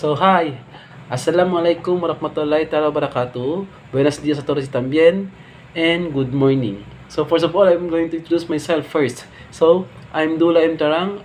So, hi. Assalamualaikum warahmatullahi taala wabarakatuh. Buenos dias a todos también. And good morning. So, first of all, I'm going to introduce myself first. So, I'm Dula M. Tarang.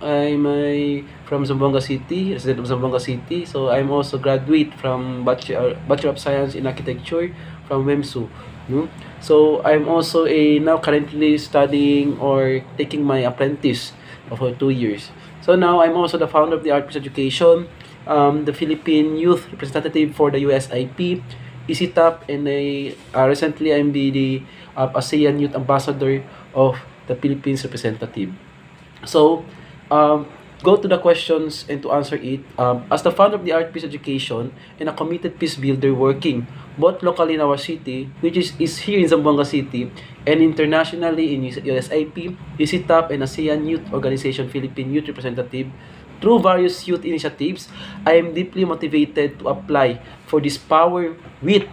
From Zamboanga City, resident of Zamboanga City. So, I'm also graduate from Bachelor of Science in Architecture from WEMSU. No? So, I'm also now currently studying or taking my apprentice for 2 years. So now I'm also the founder of the Art Peace Education, the Philippine Youth Representative for the USIP, ECTAP, and recently I'm the ASEAN Youth Ambassador of the Philippines representative. So, go to the questions and to answer it. As the founder of the Art Peace Education and a committed peace builder working both locally in our city, which is here in Zamboanga City, and internationally in USIP, ECTAP, and ASEAN Youth Organization Philippine Youth Representative, through various youth initiatives, I am deeply motivated to apply for this Power with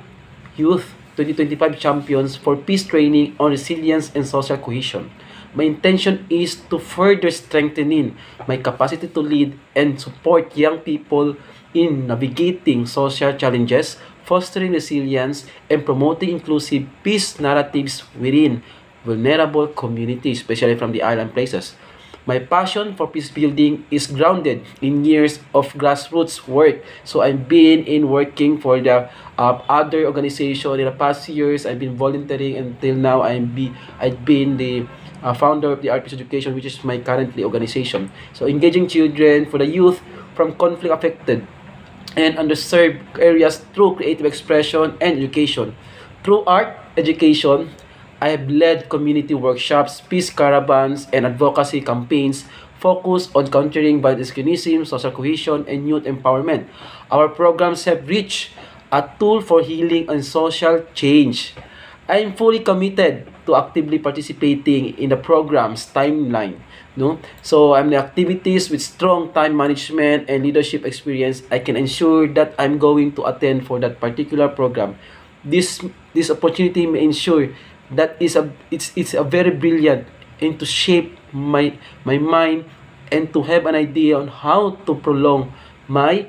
Youth 2025 Champions for Peace Training on Resilience and Social Cohesion. My intention is to further strengthening my capacity to lead and support young people in navigating social challenges, fostering resilience, and promoting inclusive peace narratives within vulnerable communities, especially from the island places. My passion for peace building is grounded in years of grassroots work. So I've been in working for the other organization in the past years. I've been volunteering until now. I've been the founder of the Art Peace Education, which is my currently organization. So engaging children for the youth from conflict affected and underserved areas through creative expression and education. Through art education, I have led community workshops, peace caravans, and advocacy campaigns focused on countering violent extremism, social cohesion, and youth empowerment. Our programs have reached a tool for healing and social change. I am fully committed to actively participating in the program's timeline. No? So I'm the activities with strong time management and leadership experience. I can ensure that I'm going to attend for that particular program. This opportunity may ensure that it's a very brilliant and to shape my mind and to have an idea on how to prolong my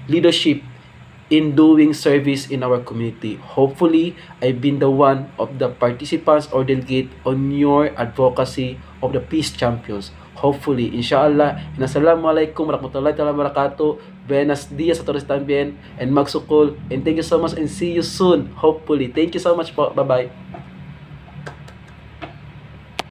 leadership in doing service in our community. Hopefully, I've been the one of the participants or delegate on your advocacy of the Peace Champions. Hopefully, inshallah. And assalamualaikum warahmatullahi wabarakatuh. Buenos dias a todos también. And magsukol. And thank you so much and see you soon. Hopefully. Thank you so much po. Bye-bye.